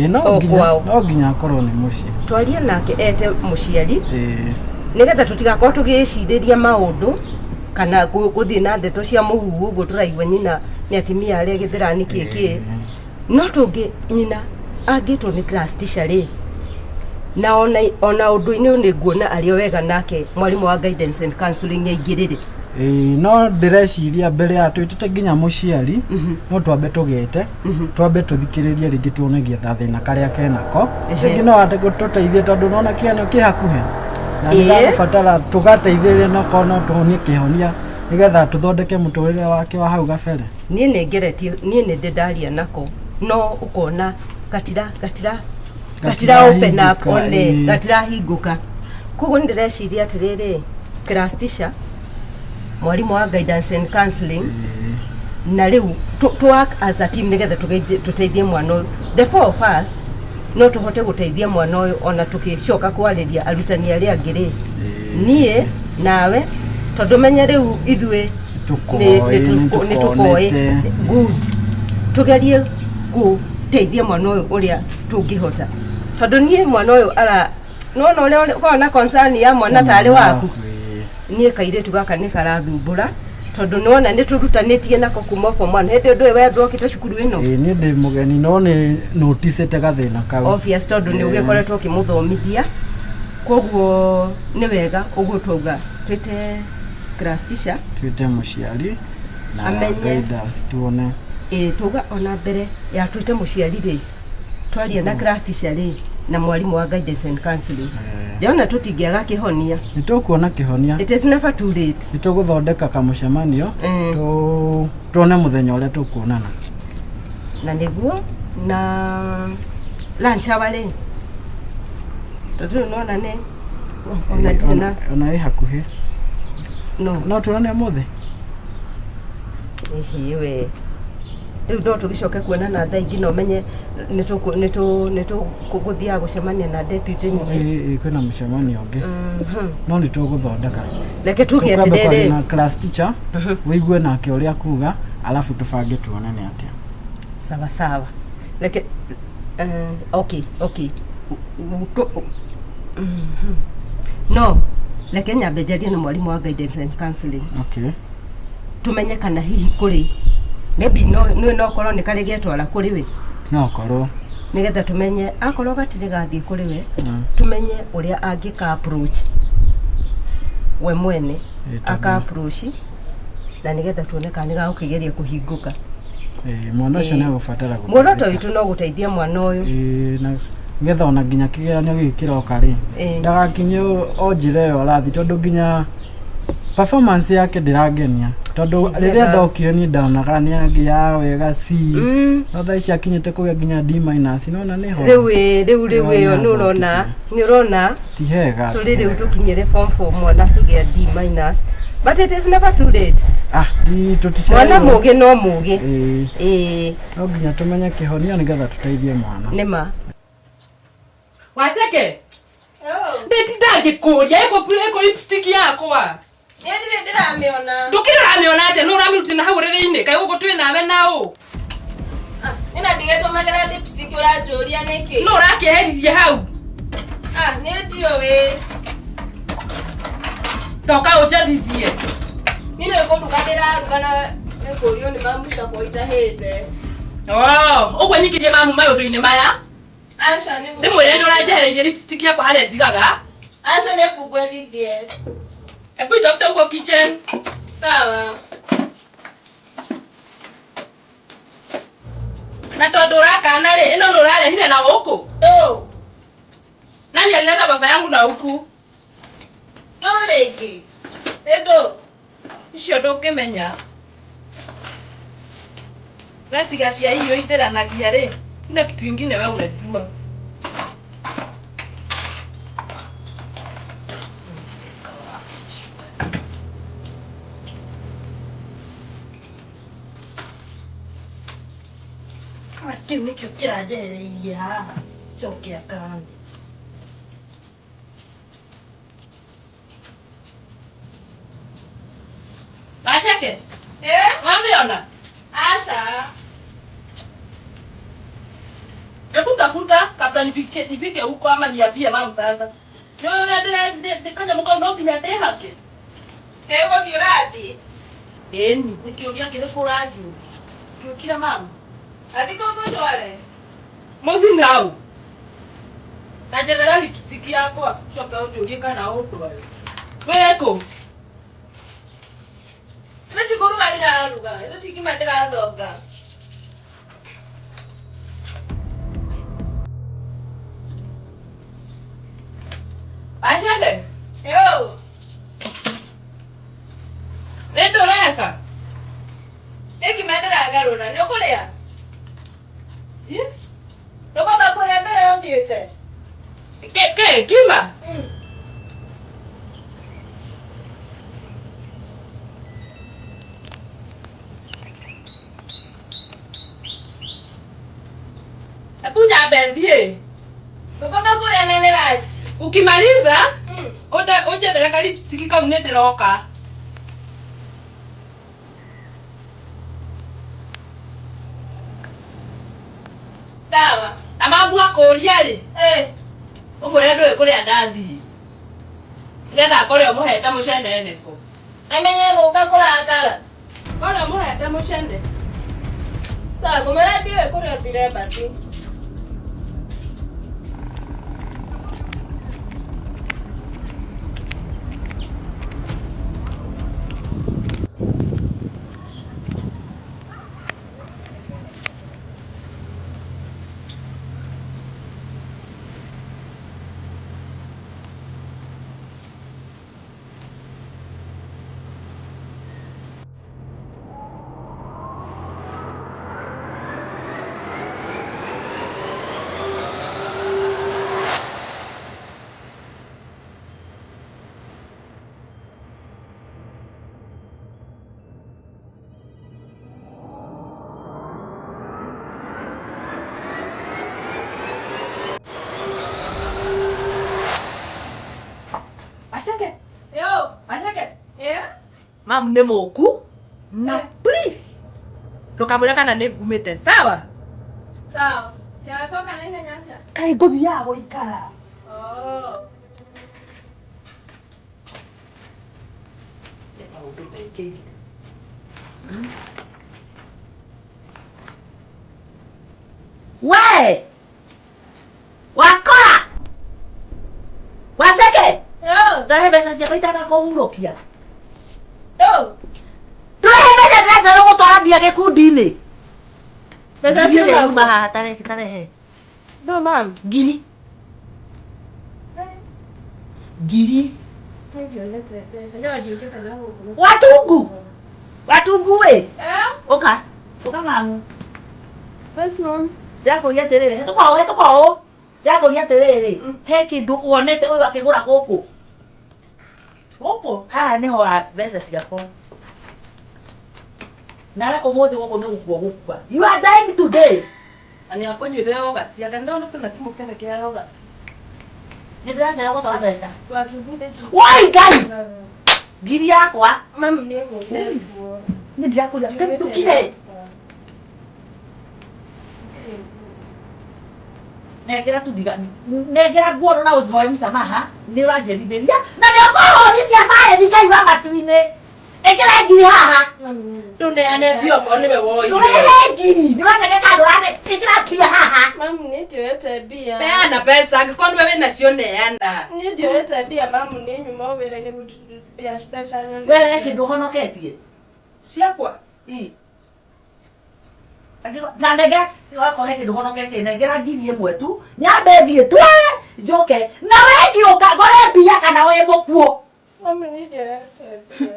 no nginya akorwo ni mucii twarie nake ete muciari nigetha tutigakorwo tugiciriria maundu kana guthii na ndeto cia muhuhu uguo turaigua nyina ni atimia aria githirani kiki no tungi nyina agitwo ni class teacher ri na ona undu-ini ni nguona ario wega nake mwalimu wa guidance and counseling yaingirire no ndireciria mbere ya twitete nginya muciari no twambe tugete twambe tuthikiririe ringi tuonegie thina karia kenako ringi no ate gututeithie tondu nona kiano kihakuhe na nĩgũbatara tũgateithĩrĩria no kono tuhonie kĩhonia nĩgetha tũthondeke mũtũrĩre wake wa hau gabere. Niĩ nĩ ndaria nako no ukona gatira open up one gatira hinguka. Koguo ndireciria atiriri class teacher mwalimu wa guidance and counseling na riu to work as a team nĩgetha tuteithie mwana ũyũ. The four of us no tuhote guteithia mwana ũyũ ona tukicoka kwariria arutani aria angĩ nie nawe tondu menya riu ithue ni tukoe good tugerie guteithia mwana ũyũ uria tungihota tondu nie mwana ũyũ ara no no uria kona concern ya mwana tari waku nie kairetu gaka ni karathumbura tondu nona ni turutanitie nako kuma form 1 hende ndu we ndokite cukuru ino ni ndi mugeni no ni notice te gathina kau obvious tondu ni ugekoretwo kimuthomithia koguo ni wega uguo twauga twite class teacher twite muciari na amenye tuone tuga ona mbere ya twite muciari ri twaria na class teacher ri na mwalimu wa guidance and counseling ndiona tutingiaga kihonia nitukuona kihonia it is never too late nituguthondeka kamucemanio tuone muthenya uria tukuonana na niguo na lunch awale tatu nona ne ona dina ona hakuhi no tuonane mothe ehiwe riu ndo tugicoke kuonana thaa ingi no menye nituguthia gucemania na deputy ni kwina mucemanio ungi no nituguthondeka leke tuge atiriri na class teacher wigue nake uria kuga alafu tubange tuonane atia sawa sawa leke okay no leke nyambe jarie na mwalimu wa guidance and counseling okay tumenye kana hihi kuri maybe no korwo ni karege twara kuri we no korwo nigetha tumenye akorwo gatire gathie kuri we tumenye uria angika approach we mwene aka approach na nigetha tuone kana ga ukigeria kuhinguka mwana ucio ni agubatara guteithia muoroto witu no guteithia mwana uyu na ngetha ona nginya kigeranio gikira ri ndagakinye onjire yo arathi tondu nginya performance yake ndirangenia tondu riria ndokire ni ndanaga ni angia wega C no thaa ici akinyite kugia nginya D- nona ni ho riu yo ni urona ti hega tuli riu tukinyire form 4 mwana kigia D-, but it is never too late di tutisha mwana muge no muge no nginya tumenye kihonia nigetha tuteithie mwana nima waceke nditindangikuria eko lipstick yakwa Yendire ndiramiona. Ndukiramiona ate no ramirutina hau riri-ini kai guko twi nawe nao. Nina ndigetwo magera lipstick urajuria niki. No rakeheririe hau. Ni ndio we. Toka ujadithie. Nini uko ndukadira rugana ekurio ni mamushika kwa itahete. Ugwe nyikirie mamu mayundu-ini maya. Acha ni. Ndimwire ni urajehererie lipstick yakwa haria njigaga. Acha ni kugwethithie. Ebu itafuta huko kitchen. Sawa. Na tondu urakana ri ino ndurarehire na guku. Nani alileta baba yangu na huku? Rĩngĩ. Endo. Icio ndũngĩmenya. Wetiga cia hiyo ithiranagia ri. Kuna kitu kingine wewe unajua. Kiu nikio kirajehereirie haha. Cokia kandi. Ashake? Wamiona? Acha. Hebu tafuta kabla nifike huko ama niambie mama sasa. Kanya mkono ndio kinate hake. Hebu kiradi. Deni, nikiongea kile kuradio. Kila mama. Adiko ngondwale. Mothi nao. Najera lipstick yako, shoka ujulie kana utwale. Weko. Nati koru alina aluga. Ezo tiki matera adoga. Ashake. Yo. Nendo reka. Eki matera agarura. Nokolea. Eh? Noko bakore mbere yondiete. Kima? Apunya bendie. Noko bakore nene raji. Ukimaliza, uje deka lipstick kama nediroka. Sawa. Amabu akoria ri. Ugure ndu kuri andathi. Ngetha kuri omuheta mucene neko. Amenye guka kurakara. Kuri omuheta mucene. Sawa, kumera ndiwe kuri otire basi. Ashake. Yo. Ashake. Yeah. Mam nĩ mũku. Na please. Ndũkamwĩra kana nĩ ngumĩte, sawa? Sawa. Yacoka na ihenya atĩa? Kaĩ ngũthiaga gũikara. Oh. We! Wakora! Waseke! Yo. Tũrehe mbeca ciakwa itanakũhurũkia. Yo. Tũrehe mbeca ndĩreciria gũtwara mbia gĩkundi-inĩ. Mbeca ciuma haha tarehe. No, mam. Ngiri. Ngiri. Watungu we. Oka. Oka mangu. Yes, mom. Ndakũria atĩrĩrĩ, hetũka ũũ. Ndakũria atĩrĩrĩ, he kĩndũ wonete ũyũ akĩgũra gũkũ. Gũkũ? Haha nĩho mbeca ciakwa. Nara ũmũthĩ gũkũ nĩ gũkua gũkua. You are dying today. Ani akũnyuĩte yogurt. Anga ndona kuna kimũkene kĩa yogurt. Nĩndĩracera gũtwara mbeca. Twatungithĩtie. Wai Ngai! Ngiri yakwa. Mami nĩ ngũire nguo. Nĩndĩrakũria ndũkire. Nengera tudigani. Nengera nguo na ũthoe msamaha. Nĩũranjerithĩria. Na nĩũkũhũrithia maĩ thikaigua matu-inĩ. Ĩkĩra ngiri haha. Tũneane mbia okorwo nĩwe woire. Tũrehe ngiri. Nĩũratega ndũrane. Ĩkĩra mbia haha. Mami nĩ ndioete mbia. Peana pesa angĩkorwo nĩwe wĩnacio neana. Nĩ ndioete mbia mamu nĩ nyuma wĩra ya special. Wewe kĩndũ ũhonoketie. Ciakwa. Na nengera wakohe kĩndũ ũhonoketie nengera ngiri ĩmwe tu. Nyambe thiĩ twe njoke. Na we ngĩũka ngore mbia kana wĩ mũkuo. Mami nĩ ndioete mbia.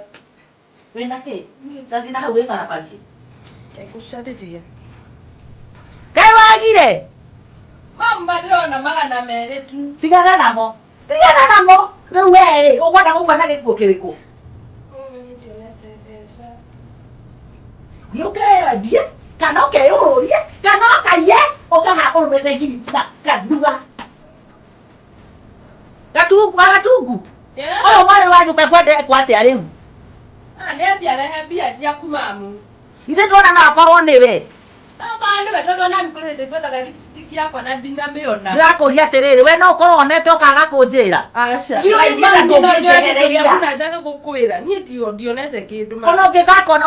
Wĩna kĩ? Tathi na hau wĩ barabara. Ngũcarĩrie. Ngai wagire. Mamu ndĩrona magana merĩ tu. Tigana namo. Tigana namo. Rĩu we ũkwenda gũkua na gĩkuũ kĩrĩkũ? Mami nĩ ndioete mbeca. Thiĩ ũkeyendie kana ũkeyũrũrie kana ũkaiye ũkaha ũrũmĩte ngiri na kanduga. Gatungu. Ũyũ mwarĩ wa nyũmba kwendekwo atĩa rĩu? Nĩ ndiarehe mbia ciaku mamu. Ithe tuona no akorwo nĩwe. Nĩwe tondũ ona nĩkũrĩ hĩndĩ ngwendaga lipstick yakwa na ndinamĩona. Ndĩrakũria atĩrĩrĩ, we no ũkorwo wonete ũkaga kũnjĩra. Aca. Njaga gũkwĩra. Niĩ ndionete kĩndũ. Ona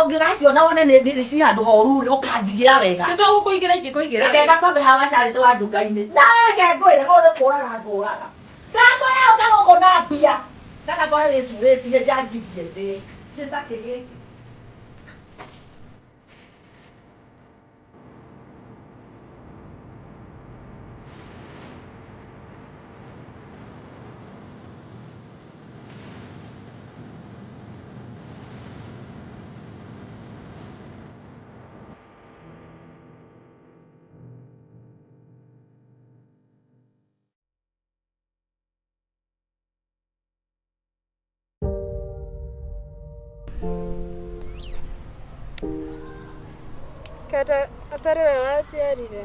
ũngĩgaciona wone nĩ handũ horu ũkanjigĩra wega. Nĩtwagũkũigĩra ingĩkũigĩra. Reke ngakome haha gacarĩte wa nduka-inĩ. Nareke ngwĩre gũthĩ kũraga. Ndakwĩra ũka gũkũ na mbia. Kana ngore wĩcurĩtie njangirie thĩ. Nĩtakĩ gĩkĩ. Kata atarĩ we waciarire.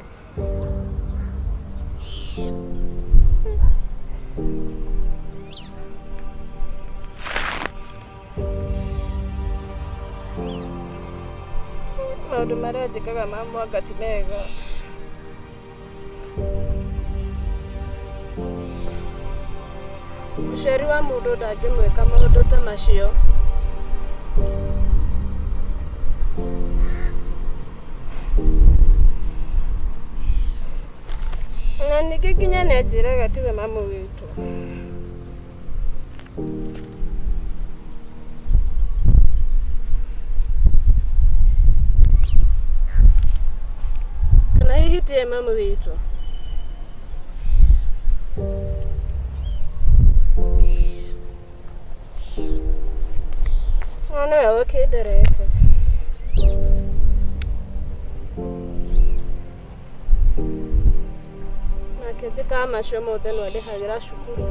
Maũndũ marĩa njĩkaga ma mwanga ti mega. Mũciari wa mũndũ ndangĩmwĩka maũndũ ta macio. Na ningĩ nginya nĩ anjĩraga tiwe mamu witũ. Kana hihi tiwe mamu witũ. Nĩwe ũkĩnderete. Njĩkaga macio mothe no ndĩhagĩra cukuru.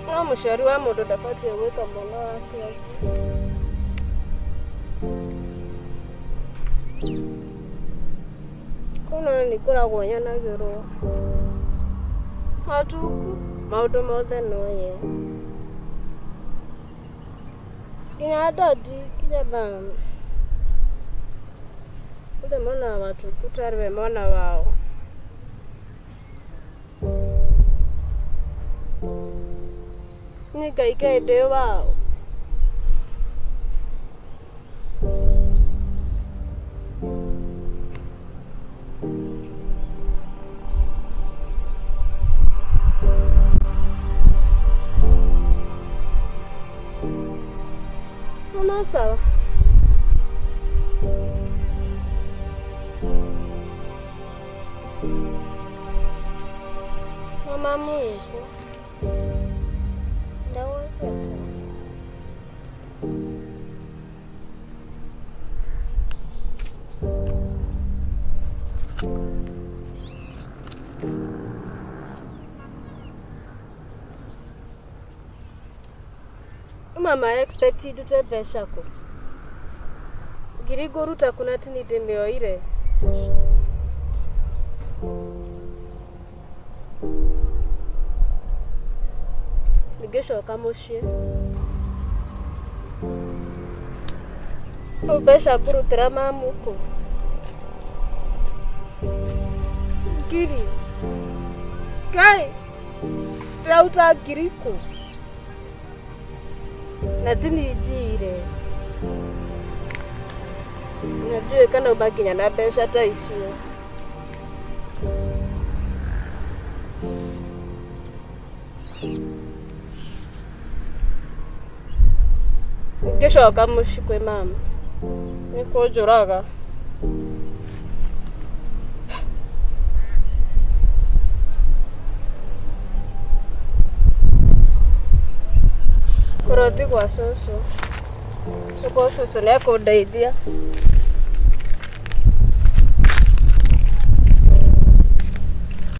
No mũciari wa mũndũ ndabatiĩ gwĩka mwana wake ũguo. nikoragwo nyonagĩrwo hatuku maũndũ mothe noye nginya dadi nginya mama ule mwana wa watuku tariwe mwana wao nikaikaide wao Ona sawa mama mwetu ndawakata mama expected utebesha ko girigoruta kuna tini demeoire nigeshoka mushie ubesha gurutira mamuko giri kai rauta giriko na tinijire najue kana umakinya na mbeca ta icio ngishoka muci kwi mama nikunjuraga kuroti gwa cucu cucu nĩekundeithia